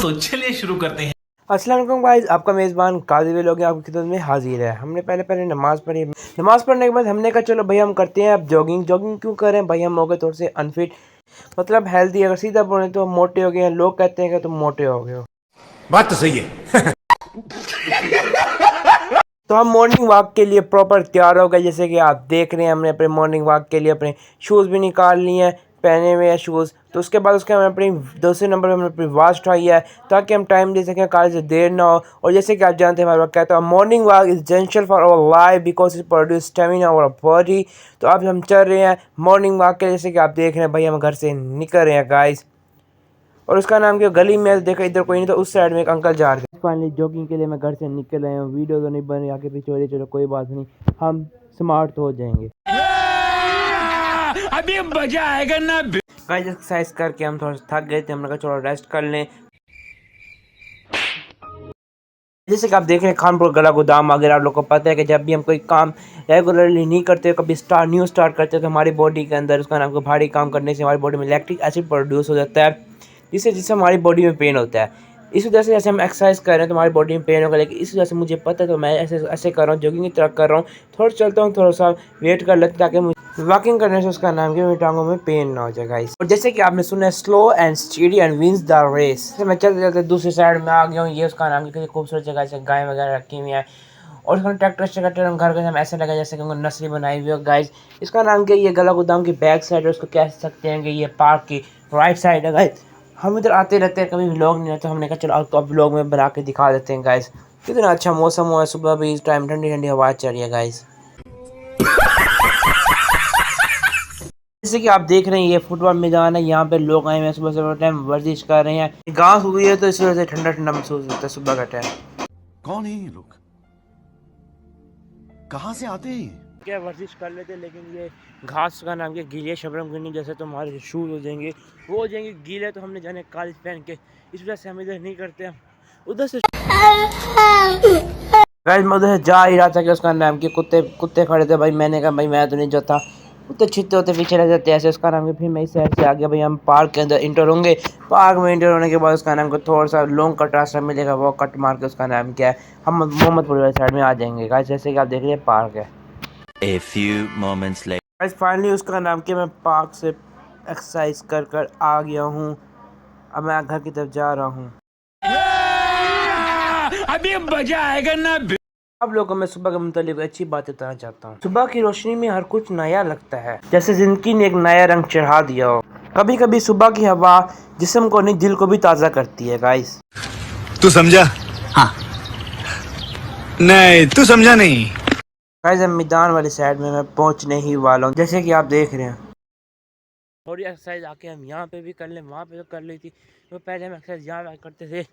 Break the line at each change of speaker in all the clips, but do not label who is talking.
तो चलिए शुरू करते हैं।
अस्सलाम वालेकुम गाइस, आपका मेज़बान काजी व्लॉग आपकी खिदमत में हाजिर है। हमने पहले नमाज़ पढ़ी। नमाज़ पढ़ने के बाद हमने कहा चलो भाई हम करते हैं अब जॉगिंग। जॉगिंग क्यों करें भाई, हम हो गए थोड़े से अनफिट, मतलब हेल्दी। अगर सीधा बोले तो हम मोटे हो गए हैं। लोग कहते हैं कि तुम मोटे हो गए हो।
बात तो सही है।
तो हम मॉर्निंग वॉक के लिए प्रॉपर तैयार हो गए। जैसे कि आप देख रहे हैं, हमने अपने मॉर्निंग वॉक के लिए अपने शूज़ भी निकाल लिए हैं, पहने हुए हैं शूज़। तो उसके बाद हमने अपनी दूसरे नंबर पर हमने अपनी वॉच उठाई है ताकि हम टाइम दे सकें, कॉलेज से देर ना हो। और जैसे कि आप जानते हैं, हमारे वक्त कहता है morning walk is essential for our life because it produce stamina our body. तो अब हम चल रहे हैं मॉर्निंग वॉक के। जैसे कि आप देख रहे हैं भाई, हम घर से निकल रहे हैं गाइस। और उसका नाम क्या, गली में देखा इधर कोई नहीं, तो उस साइड में एक अंकल जा रहे थे। फाइनली जॉगिंग के लिए मैं घर से निकल आया हूँ। वीडियो तो नहीं बन रही, आगे पीछे हो रही, चलो कोई बात नहीं, हम स्मार्ट तो हो जाएंगे।
अभी मजा आएगा ना।
गाइस एक्सरसाइज करके हम थोड़ा थक गए थे, हमने कहा चलो रेस्ट कर लें। जैसे कि आप देख रहे हैं, खानपुर गला गोदाम वगैरह, आप लोगों को पता है कि जब भी हम कोई काम रेगुलरली नहीं करते, कभी न्यू स्टार्ट करते हैं, तो हमारी बॉडी के अंदर उसका नाम को भारी काम करने से हमारी बॉडी में लैक्टिक एसिड प्रोड्यूस हो जाता है, जिससे हमारी बॉडी में पेन होता है। इस वजह से जैसे हम एक्सरसाइज कर रहे हैं तो हमारी बॉडी में पेन होगा, लेकिन इस वजह से मुझे पता है तो मैं ऐसे कर रहा हूँ, जॉगिंग की तरह कर रहा हूँ। थोड़ा चलता हूँ, थोड़ा सा वेट कर लेता ताकि वॉकिंग करने से उसका नाम कि मेरी टांगों में पेन ना हो जाए गाइस। और जैसे कि आपने सुना है, slow and steady and wins the race. मैं चलते चलते दूसरी साइड में आ गया हूँ। ये उसका नाम कि खूबसूरत जगह से गाय वगैरह रखी हुई है। और उसका ट्रैक्टर से कट्टर घर के हम ऐसे लगा जैसे कि उनको नर्सरी बनाई हुई हो गाइस। इसका नाम क्या, ये गला गोदाम की बैक साइड है, उसको कह सकते हैं कि ये पार्क की राइट साइड है गाइस। हम इधर आते रहते हैं, कभी व्लॉग नहीं रहता, हमने कहा चलो आपको अब व्लॉग में बना के दिखा देते हैं गाइस। कितना अच्छा मौसम हुआ है, सुबह भी इस टाइम ठंडी ठंडी हवा चल रही है गाइस। जैसे कि आप देख रहे हैं, ये फुटबॉल मैदान है, यहाँ पे लोग आए हुए हैं, सुबह सुबह टाइम वर्जिश कर रहे हैं। घास हुई है तो इस वजह से ठंडा ठंडा महसूस होता है सुबह का टाइम।
कौन है ये लोग, कहाँ से आते हैं?
क्या वर्जिश कर लेते हैं, लेकिन ये घास का नाम क्या, गीले शबरम गिरनी, जैसे तो हमारे शूज़ हो जाएंगे, वो हो जाएंगे गीले, तो हमने जाने कॉलेज पहन के, इस वजह से हम इधर नहीं करते। हम उधर से गाइस मैं उधर से जा ही रहा था कि उसका नाम कि कुत्ते खड़े थे भाई। मैंने कहा भाई मैं तो नहीं जाता, कुत्ते छित्ते होते पीछे रह जाते ऐसे। उसका नाम कि फिर मैं इस साइड से आ गया भाई। हम पार्क के अंदर इंटर होंगे। पार्क में इंटर होने के बाद उसका नाम को थोड़ा सा लॉन्ग कट रास्ता मिलेगा, वो कट मार के उसका नाम क्या है, हम मोहम्मदपुर वाली साइड में आ जाएंगे गाइस। जैसे कि आप देख रहे हैं, पार्क है।
A few moments later.
Guys finally उसका नाम क्या, मैं पार्क से एक्सरसाइज कर आ गया हूँ। अब मैं घर की तरफ जा रहा हूँ।
अभी मजा आएगा ना।
आप लोगों को मैं सुबह के मुतालिक अच्छी बात बताना चाहता हूँ। सुबह की रोशनी में हर कुछ नया लगता है, जैसे जिंदगी ने एक नया रंग चढ़ा दिया हो। कभी कभी सुबह की हवा जिस्म को नहीं, दिल को भी ताज़ा करती है गाइस।
तू समझा? हाँ। नहीं तू समझा नहीं।
गाइस अब मैदान वाली साइड में मैं पहुंचने ही वाला हूं। जैसे कि आप देख रहे हैं, थोड़ी एक्सरसाइज आके हम यहाँ पे भी कर लें, वहाँ पे तो कर ली थी, तो पहले हम एक्सरसाइज यहाँ करते थे।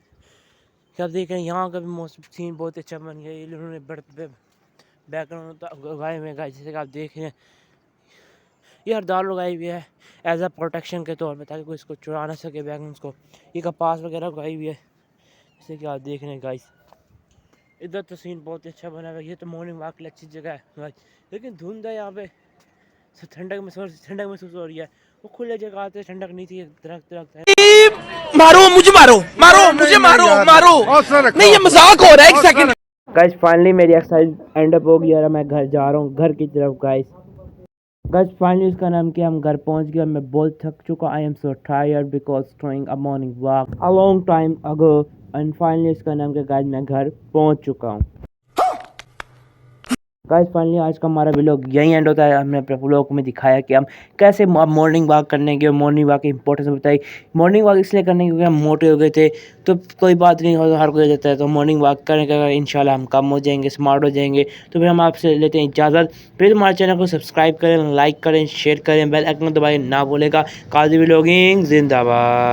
क्या देख रहे हैं, यहाँ का भी मौसम सीन बहुत अच्छा बन गया। इन्होंने बैकग्राउंड उगाए हुए गाइस। जैसे कि आप देख रहे हैं, ये हरदार उगाई हुई है एज अ प्रोटेक्शन के तौर पे, ताकि कोई इसको चुरा ना सके बैगन को। ये कपास वगैरह उगाई हुई है, जैसे कि आप देख रहे हैं गाइस। इधर तो सीन बहुत अच्छा बना हुआ है। ये तो मॉर्निंग वॉक के लिए अच्छी जगह है भाई, लेकिन धुंध है यहाँ पे, ठंडक महसूस हो रही है। वो खुले जगह आते, ठंडक नहीं थी, दरख्त है।
मारो मुझे, मारो मुझे, मारो नहीं, ये मजाक हो रहा है। एक सेकंड
गाइस फाइनली मेरी एक्सरसाइज एंड अप हो गई। मैं घर जा रहा हूँ, घर की तरफ गाइस फाइनली उसका नाम क्या, हम घर पहुँच गया। मैं बहुत थक चुका, I am so tired because doing a morning walk a long time ago. And finally इसका नाम क्या गाइस, मैं घर पहुँच चुका हूँ। गाइस फाइनली आज का हमारा व्लॉग यहीं एंड होता है। हमने अपने व्लॉग में दिखाया कि हम कैसे मॉर्निंग वॉक करने के, मॉर्निंग वॉक की इंपॉर्टेंस बताई। मॉर्निंग वॉक इसलिए करने क्योंकि हम मोटे हो गए थे, तो कोई बात नहीं, हर कोई जाता है, तो मॉर्निंग वॉक करने का इंशाल्लाह हम कम हो जाएंगे, स्मार्ट हो जाएंगे। तो फिर हम आपसे लेते हैं इजाज़त। फिर हमारे चैनल को सब्सक्राइब करें, लाइक करें, शेयर करें, बेल आइकन दबाएं ना भूलेगा। काजी व्लॉगिंग जिंदाबाद।